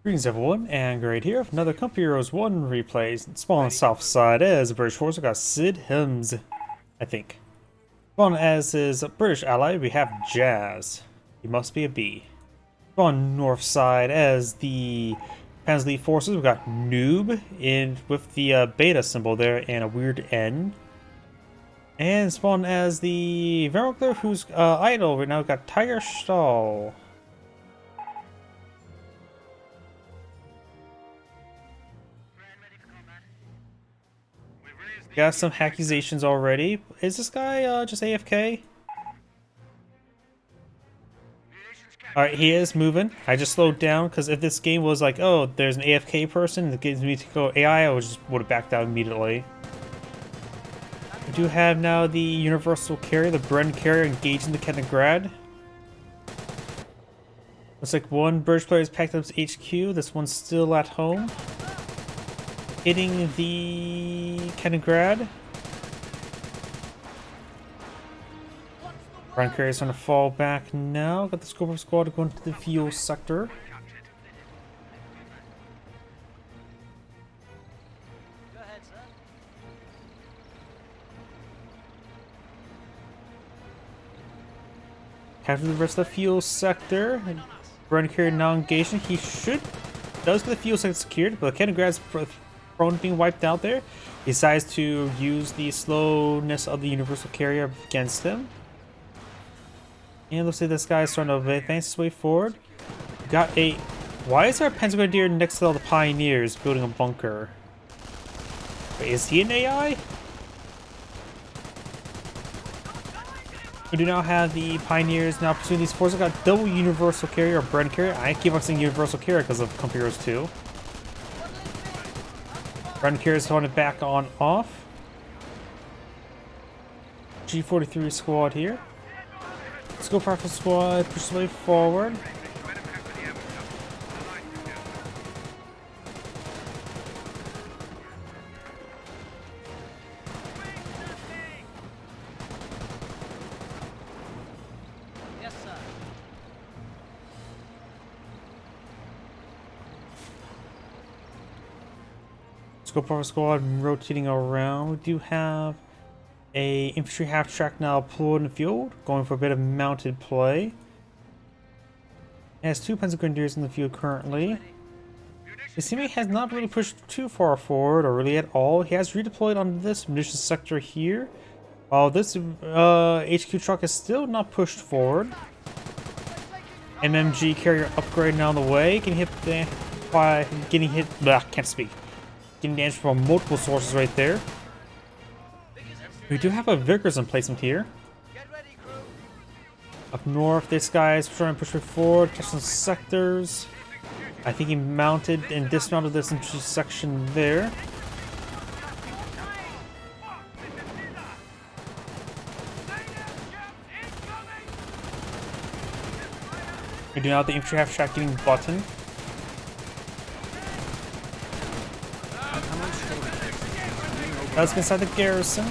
Greetings everyone, Angrade here with another Company Heroes 1 replay. Spawn on the south side as a British force, we got CiDHemS, I think. Spawn as his British ally, we have Jazz. He must be a B. Spawn north side as the Panzer Elite forces, we got nOOB in with the beta symbol there and a weird N. And spawn as the Vermogler who's idle right now, we got Tigerstahl. Got some accusations already. Is this guy just AFK? Alright, he is moving. I just slowed down because if this game was like, oh, there's an AFK person that gives me to go AI, I would have backed out immediately. We do have now the universal carrier, the Bren carrier, engaging the Kaliningrad. Looks like one British player has packed up his HQ. This one's still at home. Hitting the Kaliningrad. Ground carrier is going to fall back now. Got the Scorpion squad going to the fuel sector. Go ahead, sir. Capture the rest of the fuel sector. Ground carrier now engaging. He does get the fuel sector secured, but the Kaliningrad's prone to being wiped out there. He decides to use the slowness of the universal carrier against him. And looks like this guy is starting to advance his way forward. Got a... Why is there a Panzer next to all the Pioneers building a bunker? Wait, is he an AI? We do now have the Pioneers now pursuing these forces. Got double universal carrier or Bren carrier. I keep on saying universal carrier because of Company Heroes 2. Bren carrier is throwing it back on off. G43 squad here. Scope rifle squad pushes way forward. Yes, sir. Scope rifle squad rotating around. We do have a infantry half track now deployed in the field, going for a bit of mounted play. It has two Panzer Grenadiers in the field currently. The CMA has not really pushed too far forward, or really at all. He has redeployed on this munitions sector here. While this HQ truck is still not pushed forward. MMG carrier upgrade now on the way. Getting hit by getting hit. Can't speak. Getting damaged from multiple sources right there. We do have a Vickers emplacement here. Get ready, crew. Up north, this guy is trying to push it forward, touch some sectors. I think he mounted and dismounted this intersection there. We do now have the infantry half track getting button. That's inside the garrison.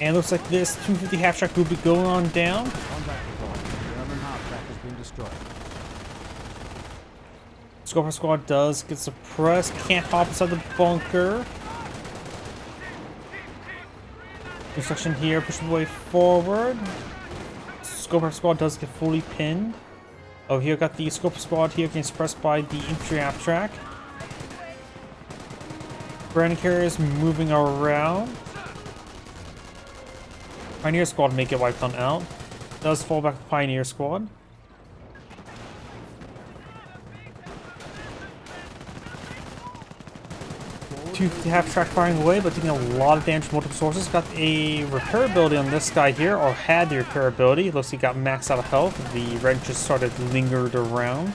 And looks like this 250 half track will be going on down. Scorpion squad does get suppressed. Can't hop inside the bunker. Construction here, pushing the way forward. Scorpion squad does get fully pinned. Oh, here got the Scorpion squad here getting suppressed by the infantry half track. Bren carriers moving around. Pioneer squad may get wiped on out. Does fall back to Pioneer squad. Two half track firing away, but taking a lot of damage from multiple sources. Got a repair ability on this guy here, or had the repair ability. Looks like he got maxed out of health. The red just started lingered around.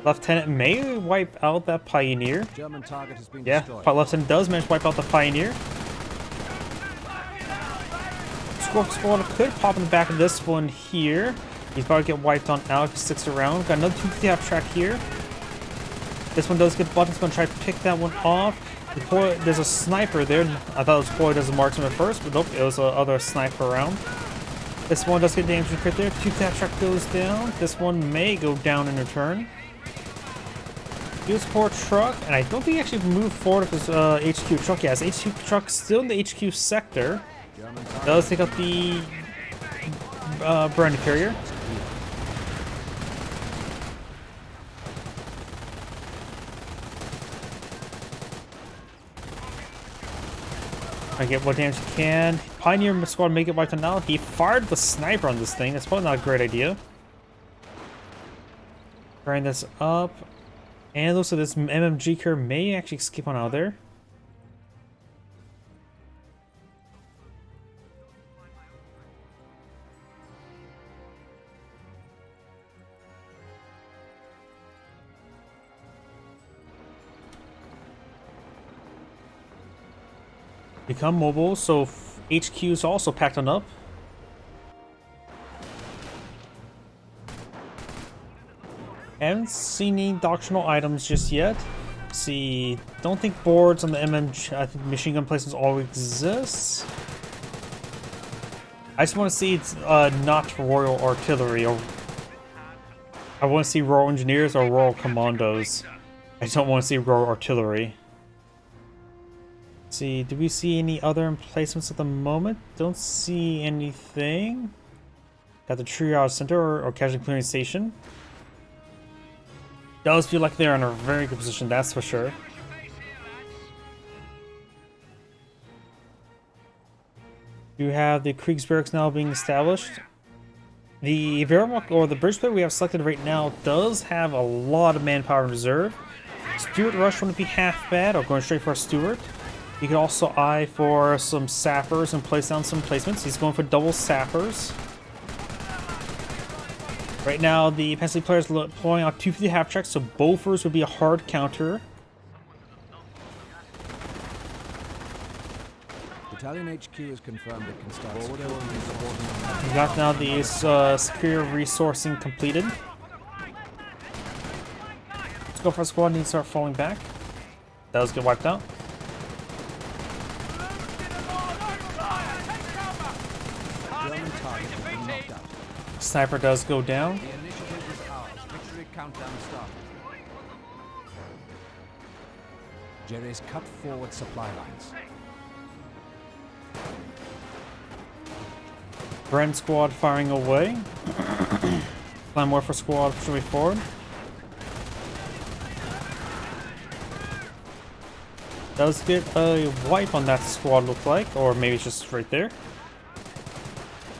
Lieutenant may wipe out that Pioneer. German target has been Yeah, destroyed. Lieutenant does manage to wipe out the Pioneer. Scorpion squad could pop in the back of this one here. He's about to get wiped on out if he sticks around. Got another 250 half track here. This one does get buttons. Going to try to pick that one off. There's a sniper there. I thought it was deployed as a marksman at first, but nope, it was a other sniper round. This one does get damaged right there. 2 that truck goes down. This one may go down in return. Field support truck, and I don't think he actually moved forward with his HQ truck. Yeah, his HQ truck still in the HQ sector. Does take out the burn carrier. I get what damage he can. Pioneer squad make it by now. He fired the sniper on this thing. That's probably not a great idea. Firing this up. And it looks like this MMG carrier may actually skip on out of there. Become mobile, so HQ is also packed on up. Haven't seen any doctrinal items just yet. See, don't think boards on the MMG, I think machine gun placements always exist. I just want to see it's not Royal Artillery, or I want to see Royal Engineers or Royal Commandos. I don't want to see Royal Artillery. See, do we see any other emplacements at the moment? Don't see anything. Got the triage center or casualty clearing station. Does feel like they're in a very good position, that's for sure. You have the Krieg's Barracks now being established. The Wehrmacht, or the bridge player we have selected right now, does have a lot of manpower in reserve. Stewart Rush wouldn't be half bad, or going straight for a Stewart. You can also eye for some sappers and place down some placements. He's going for double sappers. Right now, the Pensley player is deploying out 250 half tracks, so Bofors would be a hard counter. Battalion HQ is confirmed it can start forward. We got now the superior resourcing completed. Let's go for a squad. Need to start falling back. That was get wiped out. Sniper does go down. The initiative is ours. Victory countdown started. Jerry's cut forward supply lines. Bren squad firing away. Clan Warfare squad pushing forward. Does get a wipe on that squad, look like, or maybe it's just right there.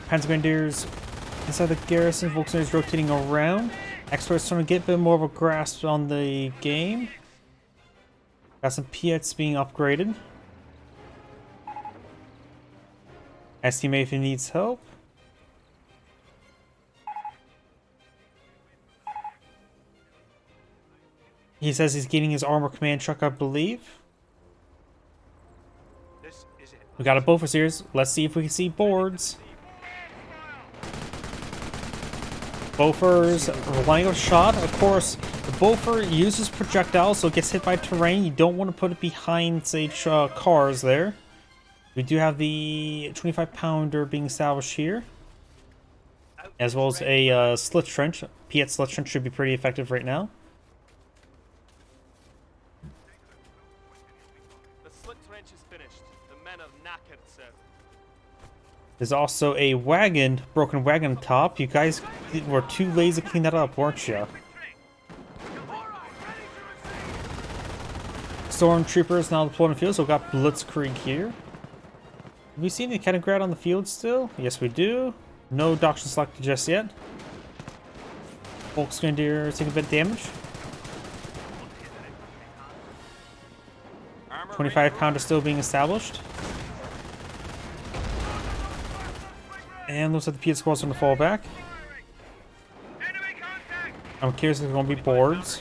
Panzergrenadiers inside the garrison, Volkswagen rotating around. Experts trying to get a bit more of a grasp on the game. Got some Piets being upgraded. Estimate if he needs help. He says he's getting his armor command truck, I believe. We got a Bofors here. Let's see if we can see boards. Bofors relying on shot. Of course, the Bofors uses projectiles, so it gets hit by terrain. You don't want to put it behind, say, cars there. We do have the 25-pounder being established here, as well as a slit trench. Piet slit trench should be pretty effective right now. The slit trench is finished. The men are knackered, sir. There's also a wagon, broken wagon on top. You guys were too lazy to clean that up, weren't you? Stormtroopers now deployed in the field, so we've got Blitzkrieg here. Have we seen the Kaliningrad on the field still? Yes, we do. No doctrine selected just yet. Volksgrenadier taking a bit of damage. 25-pounder still being established. And looks like the Piet squad's going to fall back. I'm curious if there's going to be boards.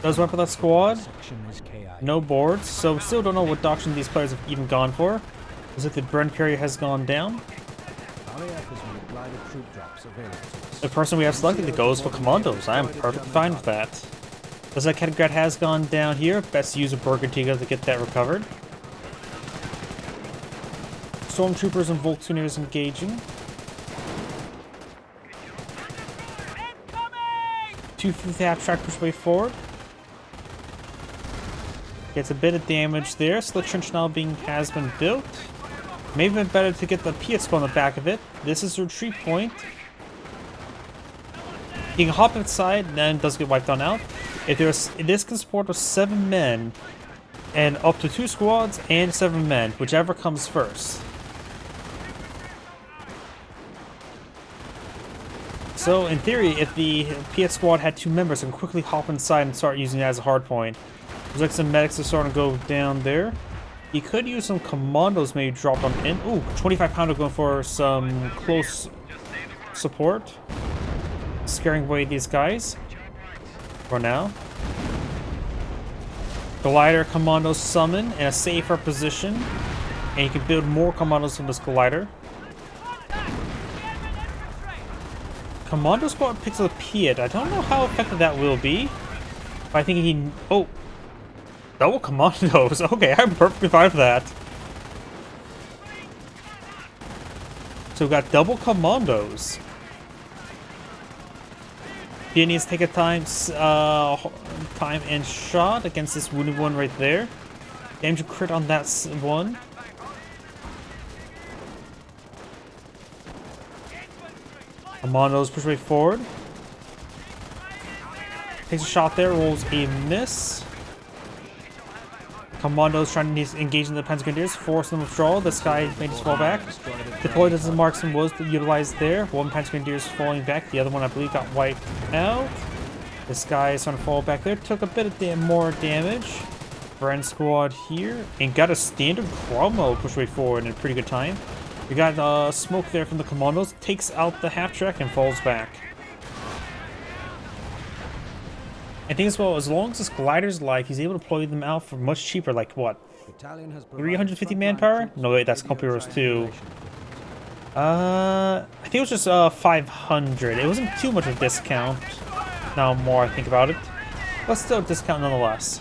Does wipe out that squad. No boards, so we still don't know what doctrine these players have even gone for. Is it the Bren carrier has gone down? The person we have selected that goes for commandos. I am perfectly fine with that. Does that Kaliningrad has gone down here? Best use a Burger Tiga to get that recovered. Stormtroopers and Volunteers engaging. Two through the half-track push way forward. Gets a bit of damage there. Slit trench now has been built. Maybe been better to get the Pietsko on the back of it. This is a retreat point. You can hop inside, then does get wiped on out. This can support 7 men, and up to 2 squads and 7 men, whichever comes first. So in theory, if the Piet squad had 2 members, and quickly hop inside and start using it as a hard point. Looks like some medics are starting to go down there. You could use some commandos, maybe drop them in. Ooh, 25 pounder going for some close support. Scaring away these guys for now. Glider commandos summon in a safer position, and you can build more commandos from this glider. Commando squad picks up a Piet. I don't know how effective that will be, but I think he... Oh! Double commandos. Okay, I'm perfectly fine with that. So we've got double commandos. He needs to take a time and shot against this wounded one right there. Damage crit on that one. Commandos push way forward. Takes a shot there, rolls a miss. Commandos trying to engage in the Grenadiers, force them to withdraw. This guy made his fall back. Deployed as the marksman was utilized there. One Grenadiers falling back, the other one I believe got wiped out. This guy is trying to fall back there. Took a bit of more damage. Friend squad here. And got a standard Cromwell push way forward in a pretty good time. We got smoke there from the commandos. Takes out the half track and falls back. I think as well, as long as this glider's alive, he's able to deploy them out for much cheaper, like what? 350 manpower? No wait, that's Company Heroes 2. I think it was just 500. It wasn't too much of a discount. Now more I think about it. But still a discount nonetheless.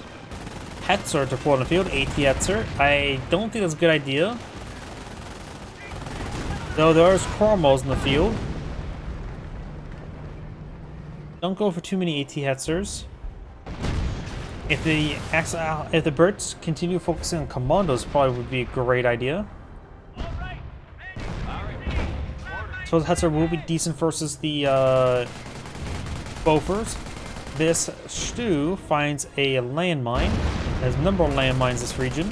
Hetzer deployed on the field, AT Hetzer. I don't think that's a good idea. Though there's Cromwells in the field. Don't go for too many AT Hetzers. If the birds continue focusing on commandos, probably would be a great idea. So the Hetzer will be decent versus the Bofors. This Stu finds a landmine. There's a number of landmines in this region.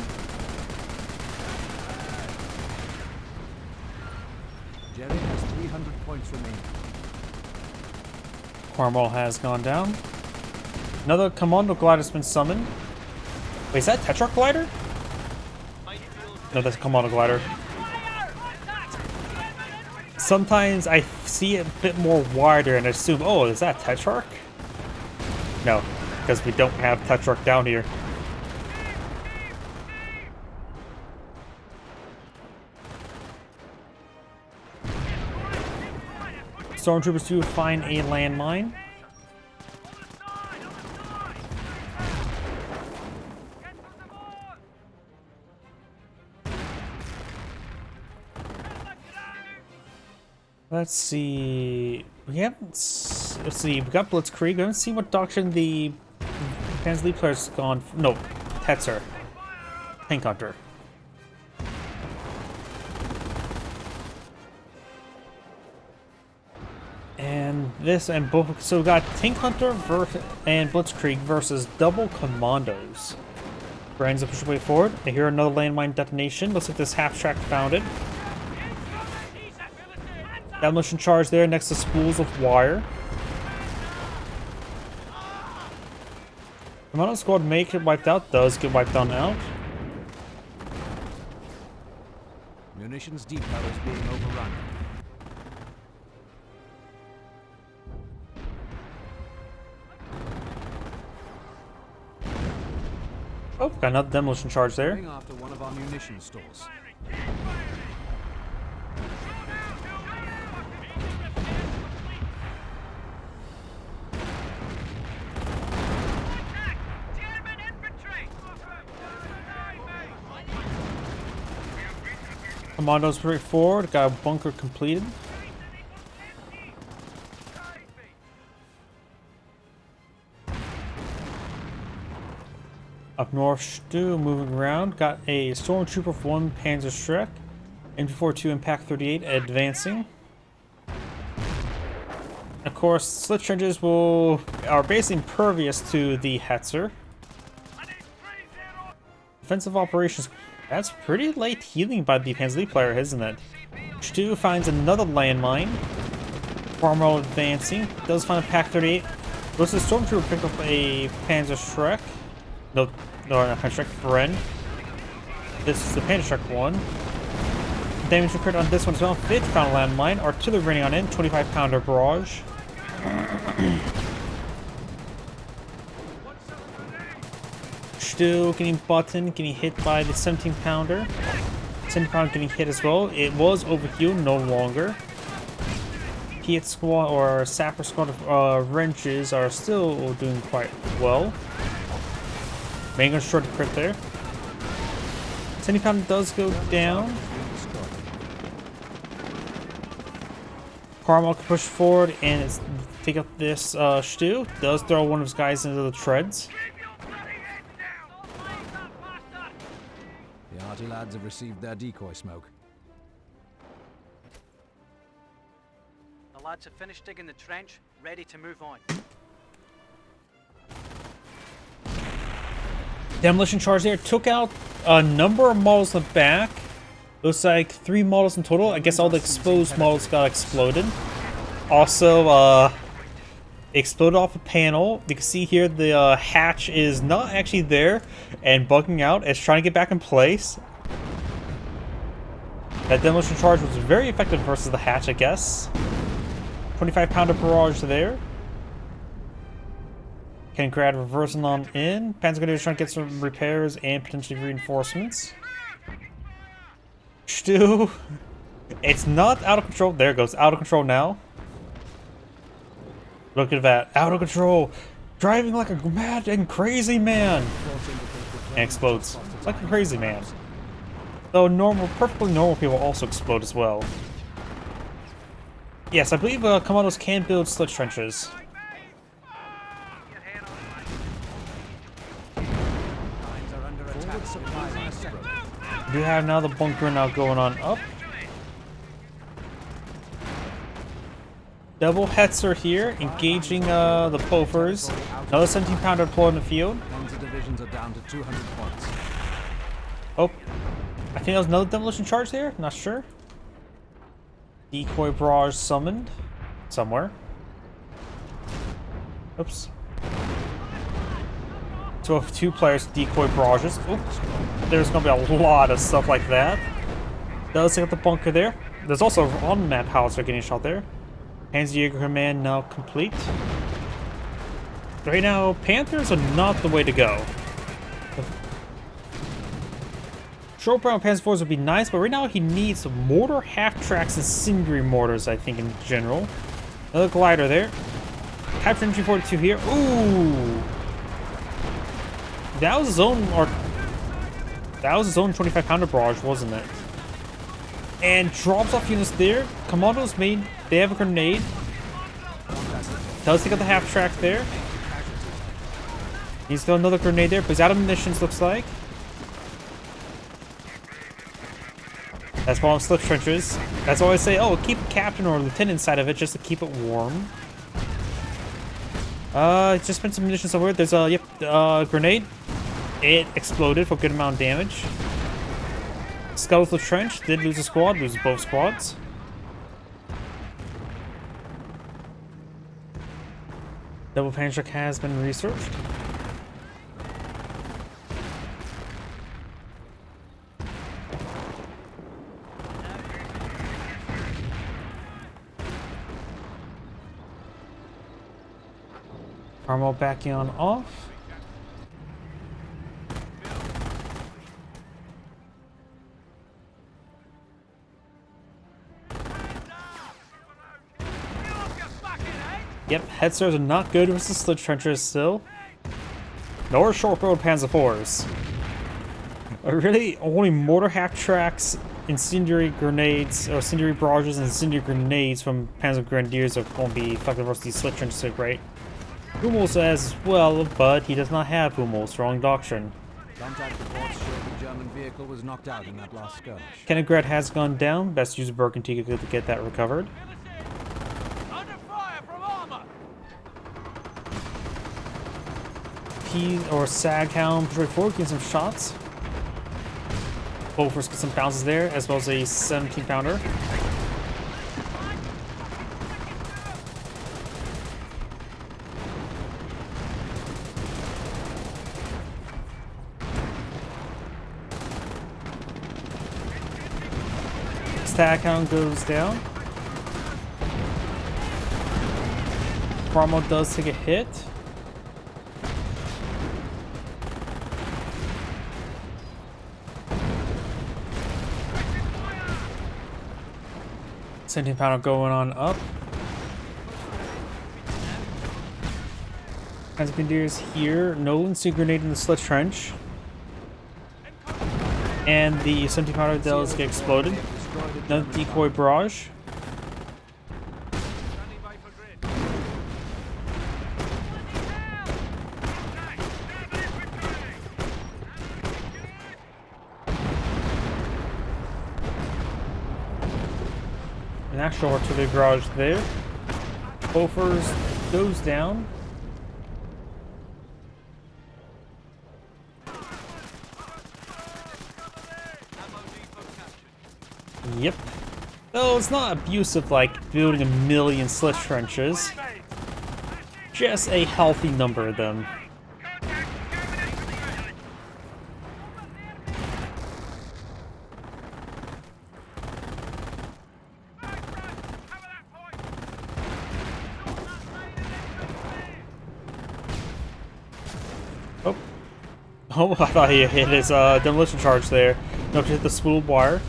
Jerry has 300 points remaining. Cromwell has gone down. Another commando glider has been summoned. Wait, is that Tetrarch glider? No, that's a commando glider. Sometimes I see it a bit more wider and assume, oh, is that Tetrarch? No, because we don't have Tetrarch down here. Stormtroopers do find a landmine. Let's see. We got Blitzkrieg. We haven't seen what doctrine the Panzer League player's gone. No, Hetzer. Tank Hunter. And this and both. So we got Tank Hunter and Blitzkrieg versus double commandos. Brands push way forward. I hear another landmine detonation. Looks like this half track found it. Demolition charge there next to spools of wire. Commando squad may get wiped out, does get wiped on out. Munitions depot is being overrun. Oh, got another demolition charge there. Going after one of our munition stores. Commandos straight forward. Got a bunker completed. Up north, Stu moving around. Got a Stormtrooper for 1 Panzer Shrek. MG42 Impact 38 advancing. Of course, slit trenches are basically impervious to the Hetzer. Defensive operations. That's pretty late healing by the Panzer player, isn't it? Stu finds another landmine. Farmel advancing. Does find a Pack 38. Goes to the Stormtrooper, pick up a Panzer Shrek. No, not Panzer Shrek, Friend. This is the Panzer Shrek one. Damage occurred on this one as well. 5th found landmine. Artillery running on in. 25-pounder barrage. Still getting buttoned, getting hit by the 17-pounder. 17-pounder getting hit as well. It was overhealed, no longer. Piet squad or Sapper squad of wrenches are still doing quite well. Main gun short crit there. 17-pounder does go down. Carmel can push forward and take up this Stu. Does throw one of his guys into the treads. The arty lads have received their decoy smoke. The lads have finished digging the trench, ready to move on. Demolition charge there. Took out a number of models in the back. Looks like 3 models in total. I guess all the exposed models got exploded. Also, exploded off a panel. You can see here the hatch is not actually there and bugging out. It's trying to get back in place. That demolition charge was very effective versus the hatch, I guess. 25-pounder barrage there. Can grab reversing on in. Panzer Grenadier is trying to get some repairs and potentially reinforcements. Stu. It's not out of control. There it goes. Out of control now. Look at that. Out of control. Driving like a mad and crazy man. And explodes. Like a crazy man. Though perfectly normal people also explode as well. Yes, I believe commandos can build slit trenches. We have now the bunker now going on up. Double Hetzer here, engaging the Pofers. Another 17-pounder deployed in the field. Panzer divisions are down to 200 points. Oh, I think there was another demolition charge there. Not sure. Decoy barrage summoned somewhere. Oops. So if 2 players decoy barrages. Oops. There's gonna be a lot of stuff like that. Does take out the bunker there. There's also on-map howitzer getting shot there. Panzer Command now complete. Right now, Panthers are not the way to go. Short brown Panzer IVs would be nice, but right now he needs mortar half-tracks and summery mortars, I think, in general. Another glider there. Capture MG42 here. Ooh! That was his own 25-pounder barrage, wasn't it? And drops off units there. Commandos they have a grenade. Does take out the half track there. He's got another grenade there, but he's out of munitions, looks like. That's why I'm slit trenches. That's why I say, oh, keep a captain or a lieutenant inside of it just to keep it warm. Just spent some munitions somewhere. There's a grenade. It exploded for a good amount of damage. Scuttled the trench. Did lose a squad. Loses both squads. Double Panzer has been researched. Carmel backing on off. Yep, Hetzers are not good with the slit trenchers still. Nor short road Panzer IVs. Really, only mortar half tracks incendiary grenades, or incendiary barrages and incendiary grenades from Panzer Grenadiers are going to be effective versus these slit trenches so great. Hummels as well, but he does not have Hummels. Wrong doctrine. Contact reports showed the German vehicle was knocked out in that last skirmish. Kenigrad has gone down. Best use of Burgundy to get that recovered. Under fire from armor! CiDHemS Patrol 4 getting some shots. Bofors get some bounces there, as well as a 17-pounder. Staghound goes down. Cromwell does take a hit. Sentient panel going on up. As Grenadiers here, Nolan see grenade in the slit trench. And the 17 pounder does get exploded. Another decoy barrage. Standing by for grid. An actual artillery barrage there. Bofors goes down. Yep. Though it's not abusive like building a million slit trenches. Just a healthy number of them. Oh. Oh, I thought he hit his demolition charge there. No, to hit the spooled wire.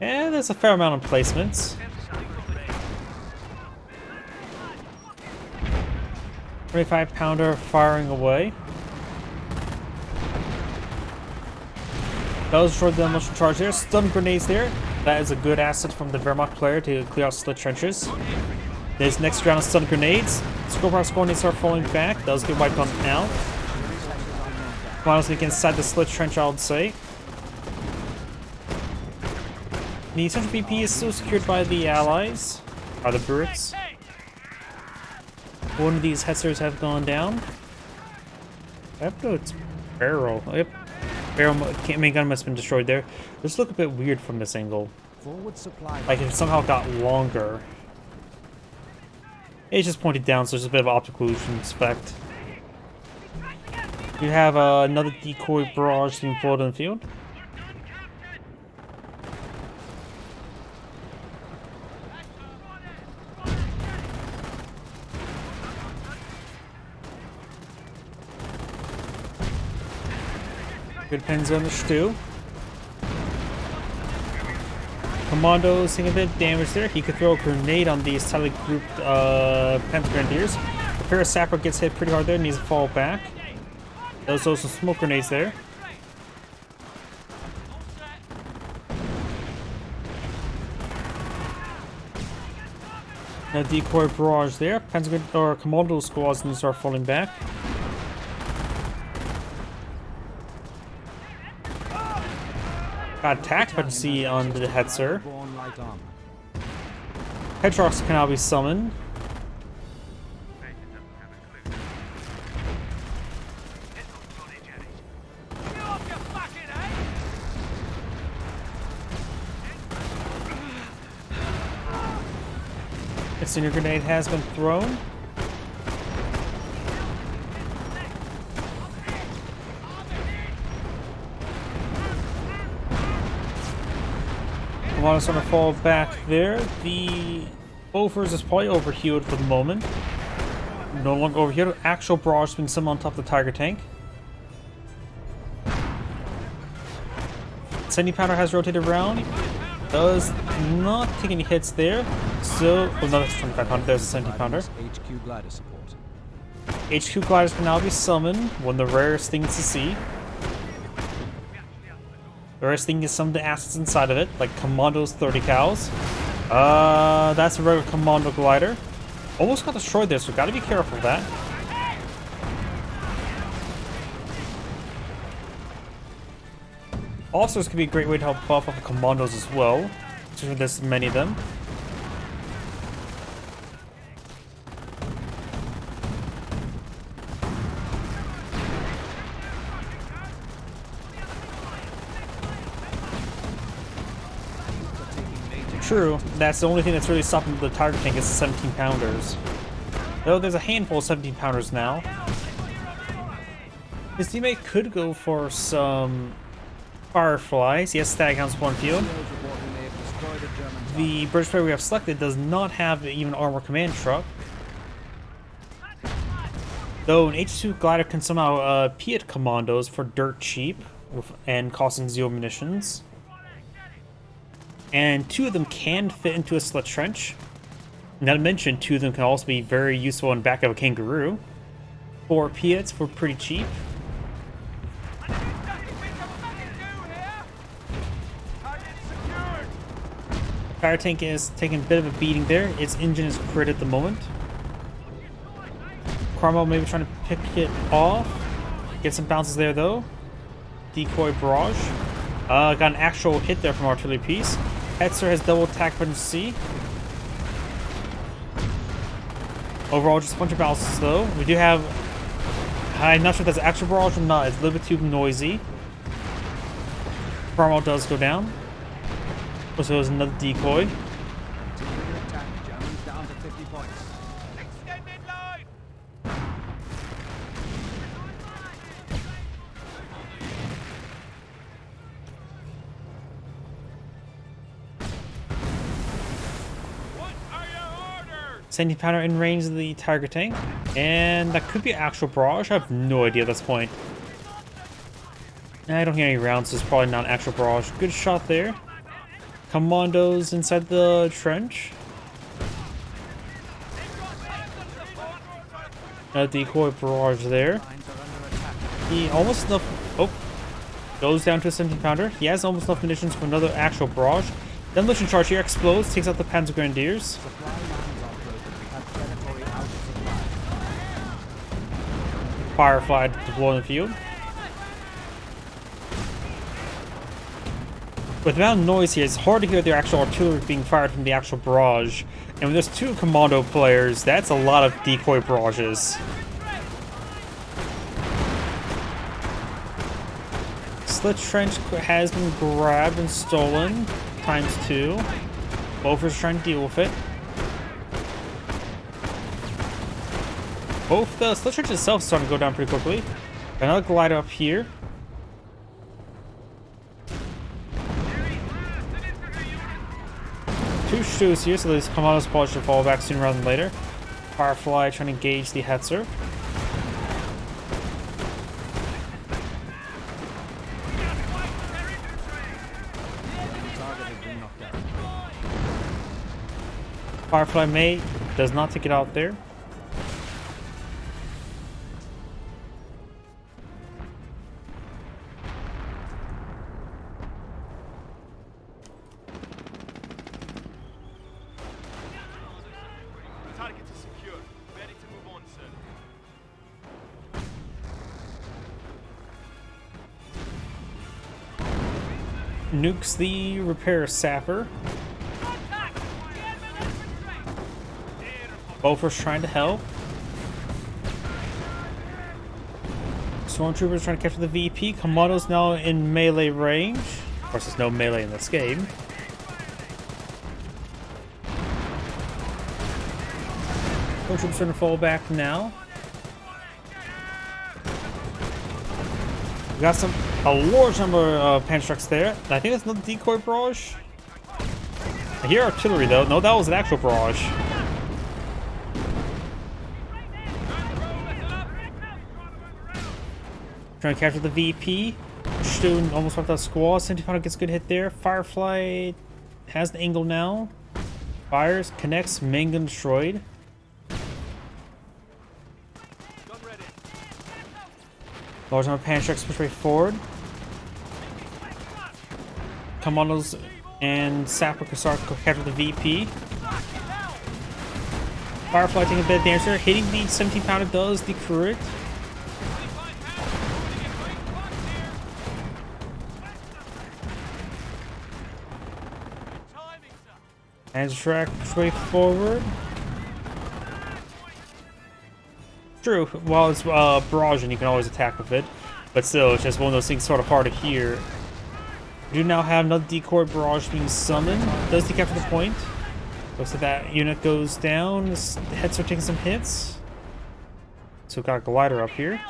And there's a fair amount of placements. 25-pounder firing away. Does destroy the demolition charge there. Stun grenades there. That is a good asset from the Wehrmacht player to clear out slit trenches. There's next round of stun grenades. Scorpion grenades are falling back. Does get wiped on out. Commandos get inside the slit trench, I would say. The central BP is still secured by the allies, by the Brits. One of these Hetzers have gone down. Yep, no, it's barrel. Yep, barrel main gun must have been destroyed there. This look a bit weird from this angle. Forward supply. Like it somehow got longer. It's just pointed down, so there's a bit of optical illusion effect. You have another decoy barrage being pulled in the field. Good pins on the stew. Commando's taking a bit of damage there. He could throw a grenade on these tightly grouped Panzer Grenadiers. The Parasapper gets hit pretty hard there, needs to fall back. There's also some smoke grenades there. Now decoy barrage there. Panzer or Commando squads need to start falling back. Got attacked by the sea on the Hetzer. Petrox can now be summoned. A senior grenade has been thrown. A lot of starting to fall back there. The Bofors is probably overhealed for the moment. No longer overhealed. Actual barrage has been summoned on top of the Tiger tank. 70 pounder has rotated around. Does not take any hits there. Still, oh no, that's 25 pounder. There's a 70 pounder. HQ glider support. HQ gliders can now be summoned. One of the rarest things to see. The rest thing is some of the assets inside of it, like Commando's 30 cows. That's a regular Commando glider. Almost got destroyed there, so gotta be careful of that. Also, this could be a great way to help buff up the Commandos as well, since there's many of them. True, that's the only thing that's really stopping the Tiger tank is the 17-pounders. Though there's a handful of 17-pounders now. His teammate could go for some Fireflies. Yes, that counts one field. The British player we have selected does not have even armor command truck. Though an H2 glider can somehow Piat commandos for dirt cheap and costing 0 munitions. And 2 of them can fit into a slit trench. Not to mention, 2 of them can also be very useful in back of a kangaroo. 4 Piats for pretty cheap. Fire tank is taking a bit of a beating there. Its engine is crit at the moment. Cromwell maybe trying to pick it off. Get some bounces there though. Decoy barrage. Got an actual hit there from artillery piece. Hetzer has double attack button C. Overall, just a bunch of bounces though. We do have... I'm not sure if that's actual barrage or not. It's a little bit too noisy. Cromwell does go down. So there's another decoy. Sending pounder in range of the Tiger tank, and that could be an actual barrage. I have no idea at this point. I don't hear any rounds, so it's probably not an actual barrage. Good shot there. Commandos inside the trench. A decoy barrage there. He almost enough. Oh, goes down to a 17-pounder. He has almost enough munitions for another actual barrage. Demolition charge here explodes, takes out the Panzer Grenadiers. Firefly deployed in the field. With the amount of noise here, it's hard to hear the actual artillery being fired from the actual barrage. And when there's 2 commando players, that's a lot of decoy barrages. Slit trench has been grabbed and stolen ×2. Bofer's trying to deal with it. Both the slit trench itself is starting to go down pretty quickly. Another glider up here. Two shoes here, so these commandos probably should fall back sooner rather than later. Firefly trying to engage the Hetzer. Firefly mate does not take it out there. Target is secure. Ready to move on, sir. Nukes the repair sapper. Bofer's trying to help. Stormtroopers trying to capture the VP. Commando's now in melee range. Of course, there's no melee in this game. Stormtroopers trying to fall back now. We got a large number of Panzer trucks there. I think that's another decoy barrage. I hear artillery though. No, that was an actual barrage. Trying to capture the VP. Student almost wiped out squad. 70-pounder gets a good hit there. Firefly has the angle now. Fires, connects, main gun destroyed. Large number of Panzer trucks push way forward. commandos and Sapper can start to capture the VP. Firefly taking a bit of damage there. Hitting the 17-pounder does the correct. Hands track straight forward. True, while it's barraging, you can always attack with it. But still, it's just one of those things sort of hard to hear. We do now have another decoy barrage being summoned. Does he capture the point? Looks like that unit goes down. The heads are taking some hits. So we've got a glider up here.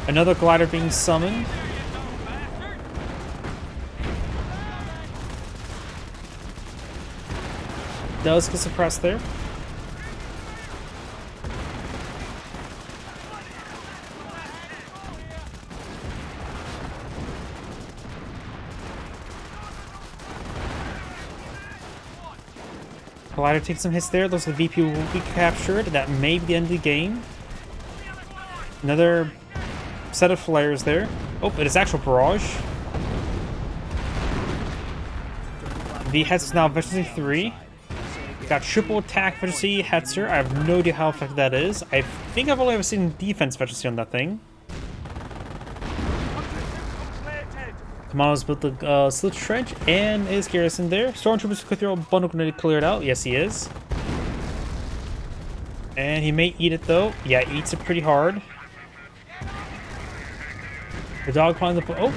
Another glider being summoned. Does get suppressed there. Glider takes some hits there. Looks like the VP will be captured. That may be the end of the game. Another set of flares there. Oh, it is actual barrage. The Hetzer is now efficiency 3. Got triple attack efficiency Hetzer. I have no idea how effective that is. I think I've only ever seen defense efficiency on that thing. Commandos built the slit trench and is garrison there. Stormtroopers could throw a bundle grenade cleared out. Yes, he is. And he may eat it though. Yeah, eats it pretty hard. The dog climbs the. Oh,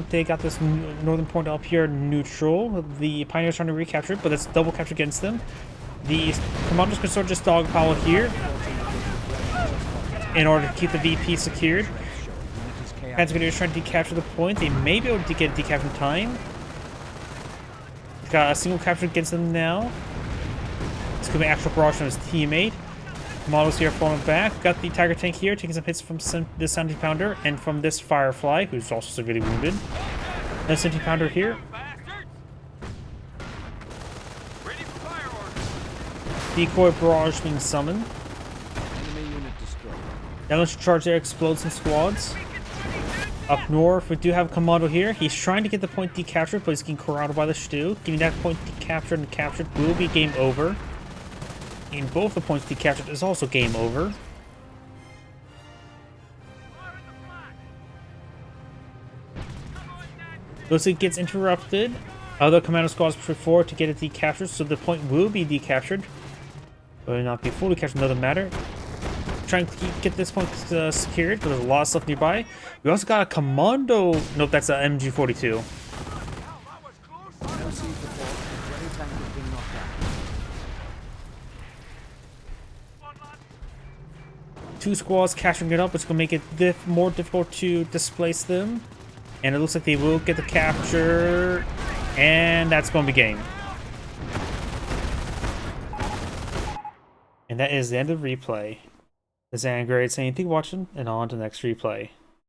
they got this northern point up here neutral. The Pioneers trying to recapture it, but that's double capture against them. The Commandos can sort of just dogpile here in order to keep the VP secured. Panzergrenadiers trying to decapture the point. They may be able to get a decap in time. Got a single capture against them now. This could be actual barrage from his teammate. Models here falling back. Got the Tiger tank here, taking some hits from this 17-pounder and from this Firefly, who's also severely wounded. Another 17-pounder here. Decoy barrage being summoned. Now let's charge there, explode some squads. Up north, we do have a commando here. He's trying to get the point decaptured, but he's getting corralled by the Stu. Getting that point decaptured and captured will be game over. In both the points decaptured is also game over. Looks like it gets interrupted. Other commando squads push forward to get it decaptured, so the point will be decaptured. But will not be fully captured, another matter. Trying to get this point secured, but there's a lot of stuff nearby. We also got a commando. Nope, that's an MG42. Two squads capturing it up, which is going to make it more difficult to displace them. And it looks like they will get the capture. And that's going to be game. And that is the end of the replay. This is Angrade saying thank you for watching, and on to the next replay.